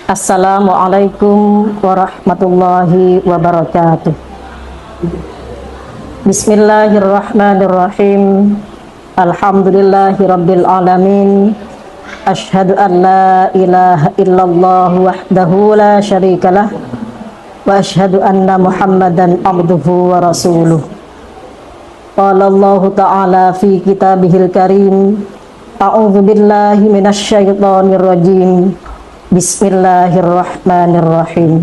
Assalamualaikum warahmatullahi wabarakatuh. Bismillahirrahmanirrahim. Alhamdulillahi rabbil alamin. Ashhadu an la ilaha illallah wahdahu la syarikalah wa ashhadu anna Muhammadan abduhu wa rasuluh. Qala Allah ta'ala fi kitabihil karim. A'udzu billahi minasy syaithanir rajim. Bismillahirrahmanirrahim.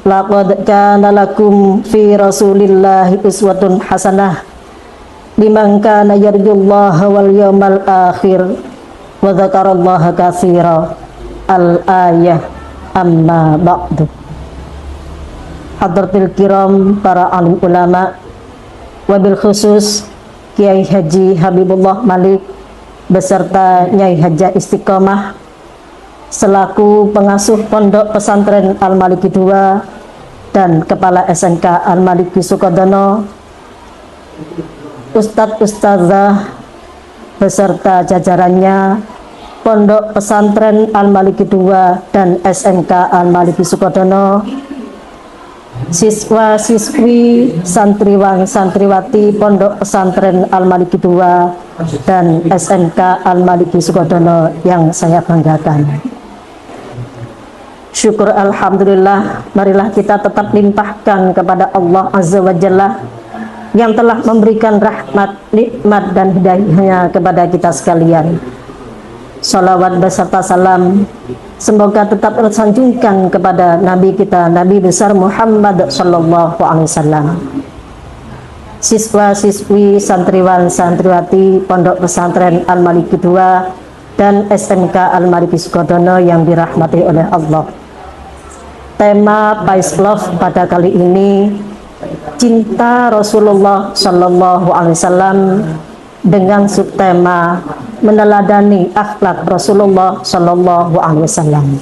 Laqad kana lakum fi Rasulillahi uswatun hasanah liman kana yarjullaha wal yawmal akhir wa dzakarallaha katsira. Al-ayah. Amma ba'du. Hadratil kiram, para alim ulama, wabil khusus Kiai Haji Habibullah Malik beserta Nyai Haja Istiqomah selaku pengasuh Pondok Pesantren Al-Maliki II dan Kepala SMK Al-Maliki Sukodono, Ustadz Ustadzah beserta jajarannya Pondok Pesantren Al-Maliki II dan SMK Al-Maliki Sukodono, siswa-siswi, santriwan santriwati Pondok Pesantren Al-Maliki II dan SMK Al-Maliki Sukodono yang saya banggakan. Syukur alhamdulillah, marilah kita tetap limpahkan kepada Allah Azza wa Jalla yang telah memberikan rahmat, nikmat dan hidayahnya kepada kita sekalian. Salawat beserta salam semoga tetap tersanjungkan kepada Nabi kita, Nabi besar Muhammad sallallahu alaihi wasallam. Siswa-siswi, santriwan santriwati Pondok Pesantren Al-Maliki II dan SMK Al-Maliki Sukodono yang dirahmati oleh Allah. Tema Pais Love pada kali ini cinta Rasulullah sallallahu alaihi wasallam dengan subtema meneladani akhlak Rasulullah sallallahu alaihi wasallam.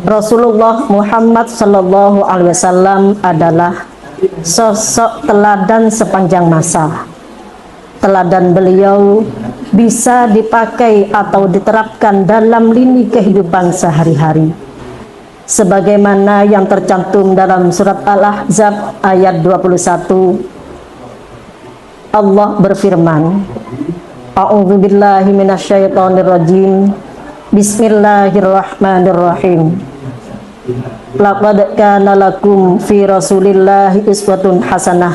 Rasulullah Muhammad sallallahu alaihi wasallam adalah sosok teladan sepanjang masa. Teladan beliau bisa dipakai atau diterapkan dalam lini kehidupan sehari-hari. Sebagaimana yang tercantum dalam surat Al-Ahzab ayat 21, Allah berfirman, A'udzu billahi minasyaitonir rajim. Bismillahirrahmanirrahim. Laqad kana lakum fi Rasulillahi uswatun hasanah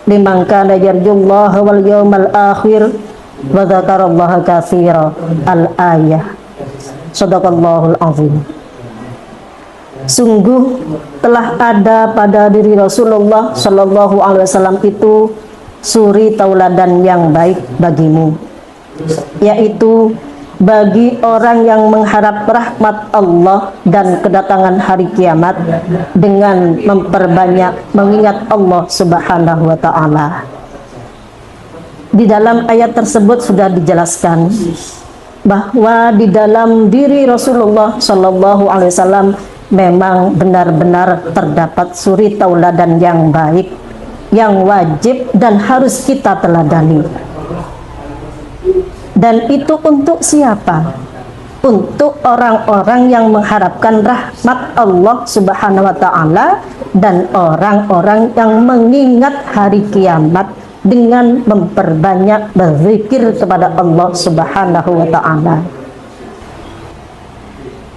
liman kana yarjullaha wal yawmal akhir wa dzakarallaha katsira. Al-ayah. Shadaqallahul azim. Sungguh telah ada pada diri Rasulullah sallallahu alaihi wasallam itu suri tauladan yang baik bagimu, yaitu bagi orang yang mengharap rahmat Allah dan kedatangan hari kiamat dengan memperbanyak mengingat Allah Subhanahu wa ta'ala. Di dalam ayat tersebut sudah dijelaskan bahwa di dalam diri Rasulullah sallallahu alaihi wasallam memang benar-benar terdapat suri tauladan yang baik, yang wajib dan harus kita teladani. Dan itu untuk siapa? Untuk orang-orang yang mengharapkan rahmat Allah Subhanahu wa ta'ala dan orang-orang yang mengingat hari kiamat dengan memperbanyak berzikir kepada Allah Subhanahu wa ta'ala.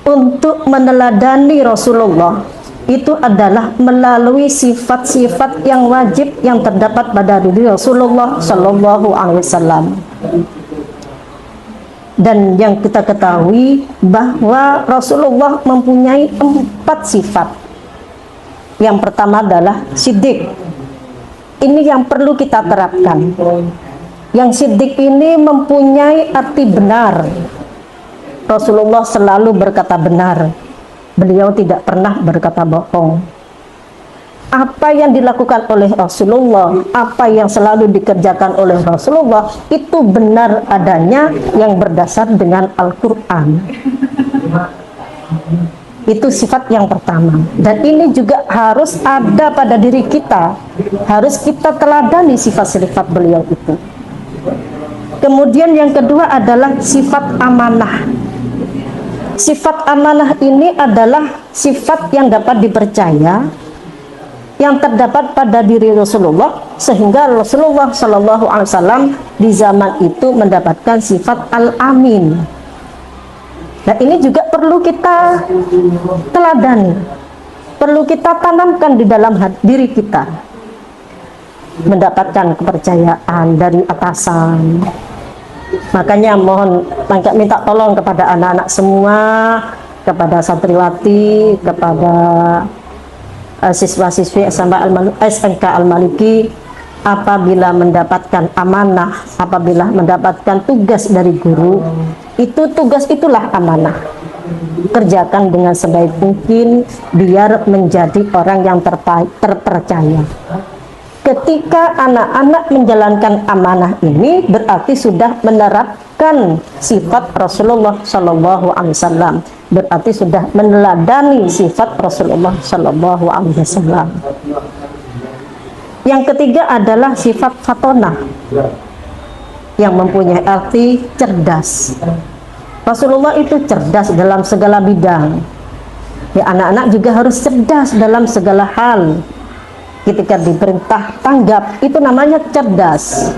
Untuk meneladani Rasulullah itu adalah melalui sifat-sifat yang wajib yang terdapat pada diri Rasulullah sallallahu alaihi wasallam. Dan yang kita ketahui bahwa Rasulullah mempunyai 4 sifat. Yang pertama adalah siddiq. Ini yang perlu kita terapkan. Yang siddiq ini mempunyai arti benar. Rasulullah selalu berkata benar. Beliau tidak pernah berkata bohong. Apa yang dilakukan oleh Rasulullah, apa yang selalu dikerjakan oleh Rasulullah itu benar adanya yang berdasar dengan Al-Quran. Itu sifat yang pertama. Dan ini juga harus ada pada diri kita. Harus kita teladani sifat-sifat beliau itu. Kemudian yang kedua adalah sifat amanah. Sifat amanah ini adalah sifat yang dapat dipercaya, yang terdapat pada diri Rasulullah, sehingga Rasulullah Shallallahu Alaihi Wasallam di zaman itu mendapatkan sifat al-amin. Nah, ini juga perlu kita teladani, perlu kita tanamkan di dalam diri kita, mendapatkan kepercayaan dari atasan. Makanya mohon minta tolong kepada anak-anak semua, kepada santriwati, kepada siswa-siswi SMK Al-Maliki, apabila mendapatkan amanah, apabila mendapatkan tugas dari guru, itu tugas itulah amanah. Kerjakan dengan sebaik mungkin biar menjadi orang yang terpercaya. Ketika anak-anak menjalankan amanah ini, berarti sudah menerapkan sifat Rasulullah Shallallahu Alaihi Wasallam, berarti sudah meneladani sifat Rasulullah Shallallahu Alaihi Wasallam. Yang ketiga adalah sifat fatonah, yang mempunyai arti cerdas. Rasulullah itu cerdas dalam segala bidang. Ya, anak-anak juga harus cerdas dalam segala hal. Ketika diperintah tanggap, itu namanya cerdas.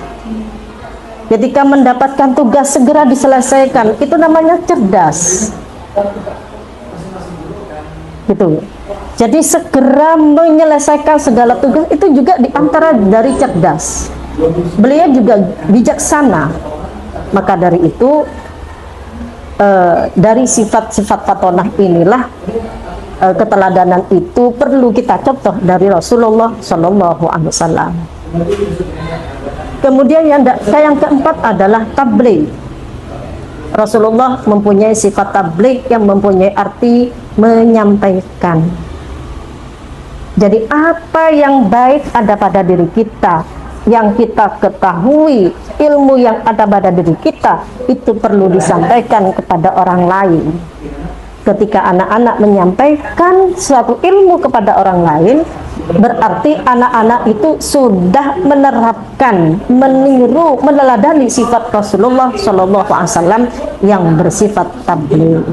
Ketika mendapatkan tugas segera diselesaikan, itu namanya cerdas. Gitu. Jadi segera menyelesaikan segala tugas itu juga diantara dari cerdas. Beliau juga bijaksana. Maka dari itu, dari sifat-sifat fatonah inilah, keteladanan itu perlu kita contoh dari Rasulullah Shallallahu Alaihi Wasallam. Kemudian yang keempat adalah tabligh. Rasulullah mempunyai sifat tabligh yang mempunyai arti menyampaikan. Jadi apa yang baik ada pada diri kita, yang kita ketahui, ilmu yang ada pada diri kita, itu perlu disampaikan kepada orang lain. Ketika anak-anak menyampaikan suatu ilmu kepada orang lain, berarti anak-anak itu sudah menerapkan, meniru, meneladani sifat Rasulullah Shallallahu Alaihi Wasallam yang bersifat tabligh.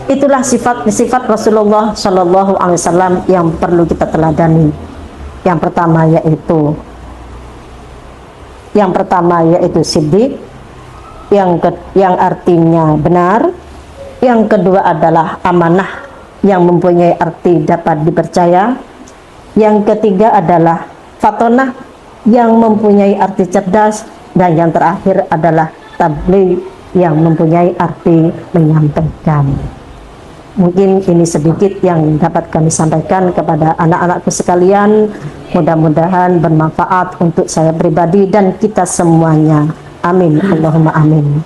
Itulah sifat-sifat Rasulullah Shallallahu Alaihi Wasallam yang perlu kita teladani. Yang pertama yaitu siddiq, yang artinya benar. Yang kedua adalah amanah, yang mempunyai arti dapat dipercaya. Yang ketiga adalah fatonah, yang mempunyai arti cerdas. Dan yang terakhir adalah tabligh, yang mempunyai arti menyampaikan. Mungkin ini sedikit yang dapat kami sampaikan kepada anak-anakku sekalian. Mudah-mudahan bermanfaat untuk saya pribadi dan kita semuanya. Amin. Allahumma amin.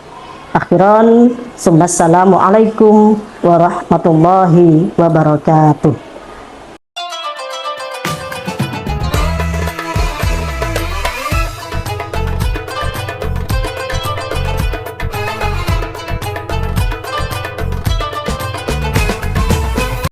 Akhiran, assalamualaikum warahmatullahi wabarakatuh.